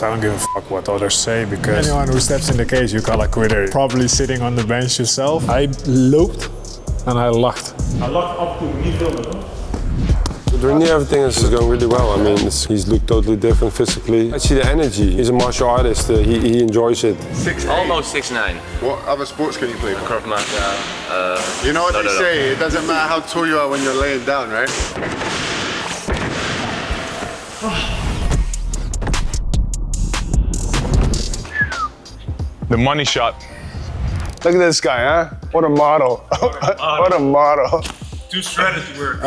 honest, I don't give a fuck what others say, because anyone who steps in the cage, you call a quitter. Probably sitting on the bench yourself. I loped and I lacht. Hij lacht af en toe, niet veel met hem. With Reinier, everything is going really well. I mean, he's looked totally different physically. I see the energy. He's a martial artist. He enjoys it. 6'8". Almost 6'9". What other sports can you play? Krav Maga. You know what they say, it doesn't matter how tall you are when you're laying down, right? The money shot. Look at this guy, huh? What a model. What a model. Do strategy work.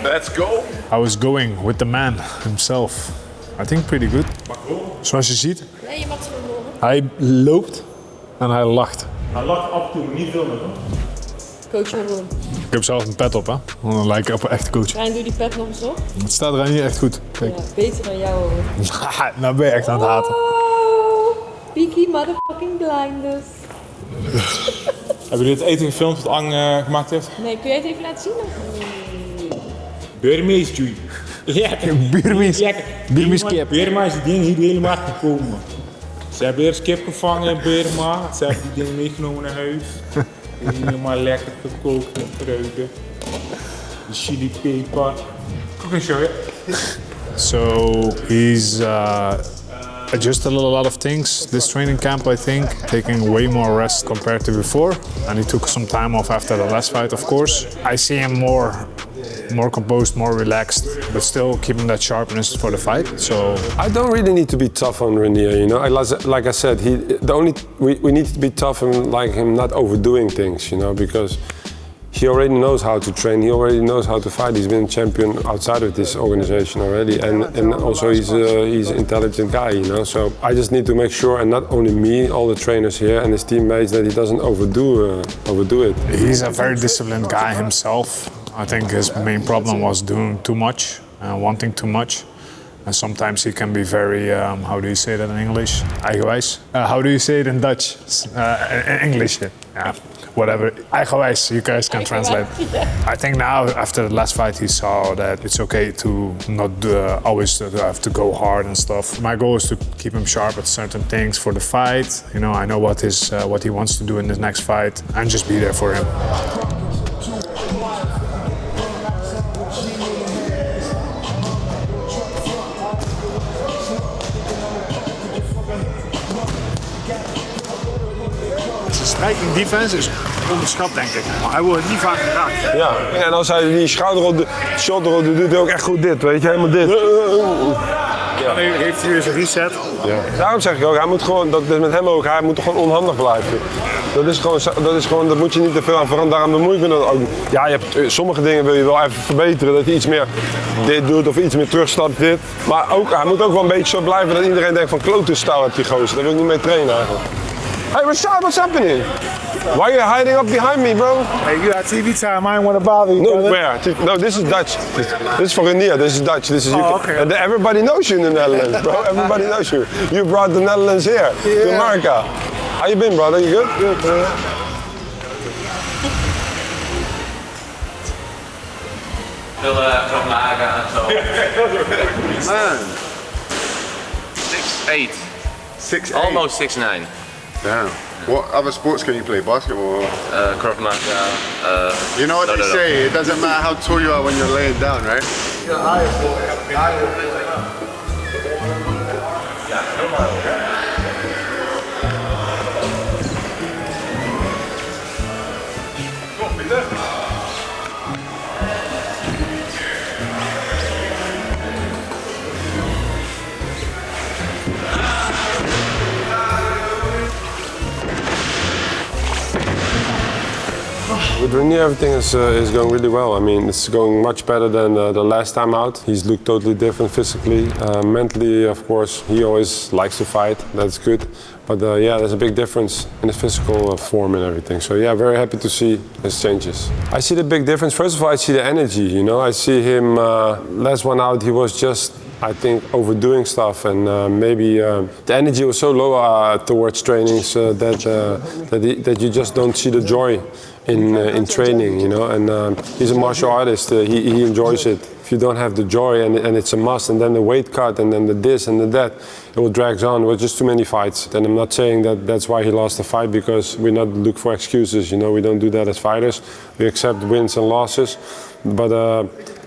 Let's go. I was going with the man himself. I think pretty good. Zoals je ziet, Nee, je mag ze wel horen. hij loopt en hij lacht. Hij lacht af en toe, niet veel met hem. Coach Harun. Ik heb zelf een pet op, hè? Want dan lijk ik op een echte coach. Rijn, doe die pet nog eens op. Het staat er niet echt goed. Kijk. Ja, beter dan jou hoor. Nou ben je echt aan het haten. Oh, Peaky motherfucking blinders. Hebben jullie het eten gefilmd wat Ang gemaakt heeft? Nee, kun jij het even laten zien? Burmees, Joey. Lekker. Burmees. Lekker. Burmees kip. Burma is die ding hier helemaal gekomen. Ze hebben eerst kip gevangen in Burma. Ze hebben die ding meegenomen naar huis. Helemaal lekker gekookt met kruiden. De chili peper. Cooking show, ja? So he's adjusted a lot of things this training camp, I think, taking way more rest compared to before. And he took some time off after the last fight, of course. I see him more composed, more relaxed, but still keeping that sharpness for the fight. So I don't really need to be tough on Reinier, you know. Like I said, we need to be tough and like him not overdoing things, you know, because he already knows how to train. He already knows how to fight. He's been a champion outside of this organization already, and also he's an intelligent guy, you know. So I just need to make sure, and not only me, all the trainers here and his teammates, that he doesn't overdo it. he's a very disciplined guy himself. I think his main problem was doing too much and wanting too much. And sometimes he can be very, how do you say that in English? Eigenwijs. How do you say it in Dutch? In English, yeah. Whatever. Eigenwijs, you guys can translate. I think now, after the last fight, he saw that it's okay to not always have to go hard and stuff. My goal is to keep him sharp at certain things for the fight. You know, I know what he wants to do in the next fight, and just be there for him. Striking defense is onderschat, denk ik. Maar hij wordt niet vaak geraakt. Ja, en als hij die shoulder op doet hij ook echt goed dit, weet je, helemaal dit. Dan heeft hij weer zijn reset. Ja. Daarom zeg ik ook, hij moet gewoon, dat is met hem ook, hij moet gewoon onhandig blijven. Dat moet je niet te veel aan veranderen. Daarom bemoei ik me dan ook. Ja, sommige dingen wil je wel even verbeteren, dat hij iets meer dit doet of iets meer terugstapt dit. Maar ook, hij moet ook wel een beetje zo blijven dat iedereen denkt van klote stijl heb die gozer. Daar wil ik niet mee trainen eigenlijk. Hey Rashad, what's happening? Why are you hiding up behind me, bro? Hey, you got TV time. I ain't want to bother you. No, where? No, this is Dutch. This is for Reinier. This is Dutch. This is okay. Everybody knows you in the Netherlands, bro. Everybody knows you. You brought the Netherlands here to America. How you been, brother? You good? Good, man. Veel Krav Maga en zo. Man, 6'8". 6'8". Almost 6'9". Damn. What other sports can you play? Basketball? Krav Maga. You know what they say, it doesn't matter how tall you are when you're laying down, right? With Reinier, everything is going really well. I mean, it's going much better than the last time out. He's looked totally different physically. Mentally, of course, he always likes to fight. That's good. But yeah, there's a big difference in his physical form and everything. So yeah, very happy to see his changes. I see the big difference. First of all, I see the energy, you know. I see him, last one out, he was just, I think, overdoing stuff, and maybe the energy was so low towards trainings that you just don't see the joy in training, you know. And he's a martial artist. He enjoys it. if you don't have the joy and it's a must, and then the weight cut, and then the this and the that, it will drag on with just too many fights. And I'm not saying that that's why he lost the fight, because we not look for excuses. You know, we don't do that as fighters. We accept wins and losses. But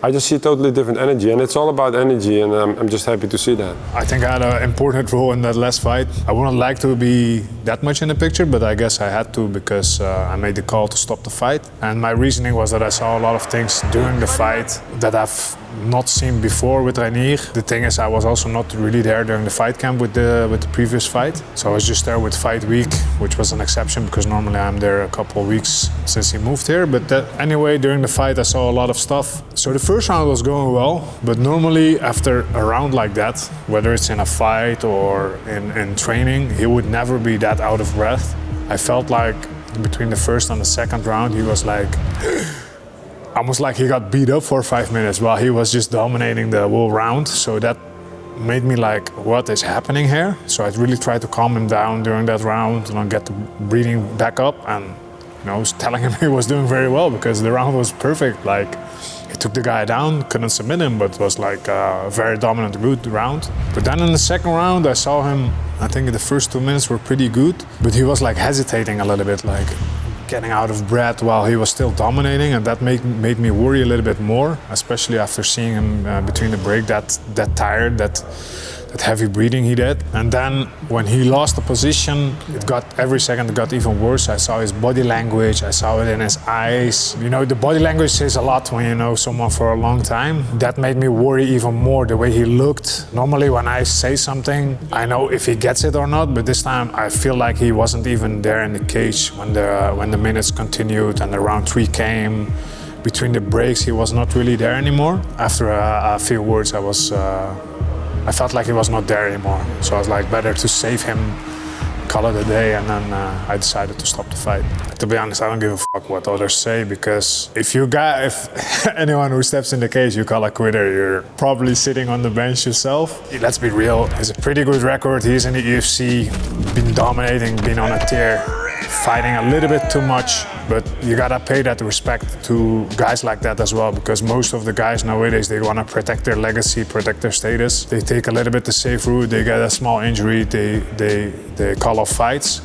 I just see totally different energy, and it's all about energy, and I'm just happy to see that. I think I had an important role in that last fight. I wouldn't like to be that much in the picture, but I guess I had to, because I made the call to stop the fight. And my reasoning was that I saw a lot of things during the fight that I've not seen before with Reinier. The thing is, I was also not really there during the fight camp with the previous fight. So I was just there with fight week, which was an exception, because normally I'm there a couple of weeks since he moved here. But anyway, during the fight I saw a lot of stuff. So the first round was going well, but normally after a round like that, whether it's in a fight or in training, he would never be that out of breath. I felt like between the first and the second round he was like almost like he got beat up for 5 minutes while he was just dominating the whole round. So that made me like, what is happening here? So I really tried to calm him down during that round and get the breathing back up, and I was telling him he was doing very well, because the round was perfect. Like, he took the guy down, couldn't submit him, but was like a very dominant, good round. But then in the second round I saw him, I think the first 2 minutes were pretty good, but he was like hesitating a little bit, like getting out of breath while he was still dominating, and that made me worry a little bit more, especially after seeing him between the break that tired, that heavy breathing he did. And then when he lost the position, every second it got even worse. I saw his body language, I saw it in his eyes. You know, the body language says a lot when you know someone for a long time. That made me worry even more, the way he looked. Normally when I say something, I know if he gets it or not, but this time I feel like he wasn't even there in the cage when the minutes continued and the round 3 came. Between the breaks, he was not really there anymore. After a few words, I felt like he was not there anymore. So I was like, better to save him, call it a day, and then I decided to stop the fight. To be honest, I don't give a fuck what others say, because if anyone who steps in the cage you call a quitter, you're probably sitting on the bench yourself. Let's be real, he has a pretty good record. He's in the UFC, been dominating, been on a tear, fighting a little bit too much, but you gotta pay that respect to guys like that as well, because most of the guys nowadays, they wanna protect their legacy, protect their status. They take a little bit the safe route, they get a small injury, they call off fights.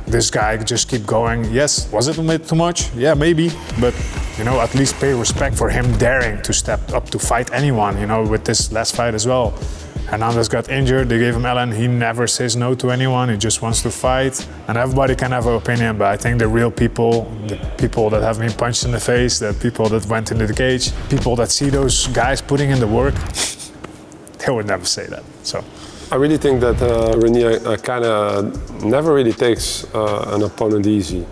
This guy just keep going. Yes, was it a bit too much? Yeah, maybe, but at least pay respect for him daring to step up to fight anyone, with this last fight as well. Hernandez got injured, they gave him Ellen, he never says no to anyone, he just wants to fight. And everybody can have an opinion, but I think the real people, the people that have been punched in the face, the people that went into the cage, people that see those guys putting in the work, they would never say that. So I really think that Reinier kind of never really takes an opponent easy.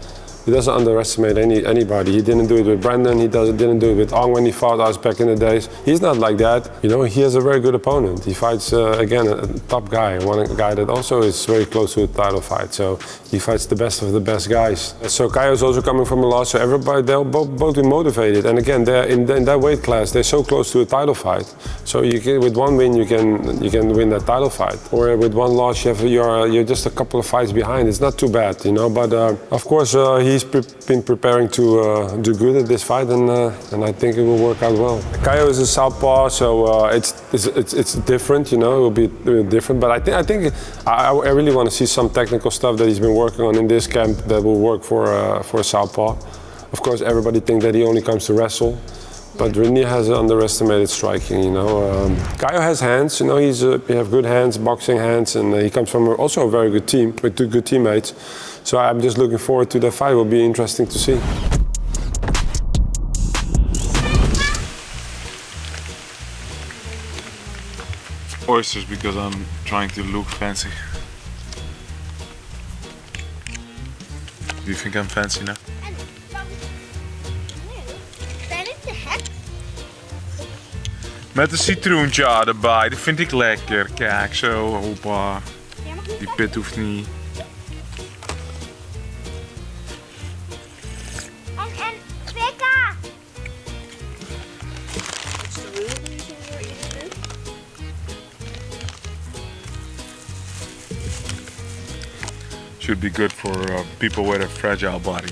He doesn't underestimate anybody. He didn't do it with Brandon. He didn't do it with Ong when he fought us back in the days. He's not like that. He has a very good opponent. He fights, again, a top guy, one guy that also is very close to a title fight. So he fights the best of the best guys. So Caio's also coming from a loss, so everybody, they'll both be motivated. And again, they're in that weight class, they're so close to a title fight. So with one win, you can win that title fight. Or with one loss, you're just a couple of fights behind. It's not too bad, But of course, he's been preparing to do good at this fight, and I think it will work out well. Caio is a southpaw, so it's different, It will be different. But I think I really want to see some technical stuff that he's been working on in this camp that will work for a southpaw. Of course, everybody thinks that he only comes to wrestle, but Reinier has underestimated striking. Caio has hands. He have good hands, boxing hands, and he comes from also a very good team with 2 good teammates. So I'm just looking forward to the fight. It will be interesting to see. Oysters, because I'm trying to look fancy. Do you think I'm fancy now? Met een citroentje erbij, dat vind ik lekker. Kijk, zo, hoppa. Die pit hoeft niet. Should be good for people with a fragile body.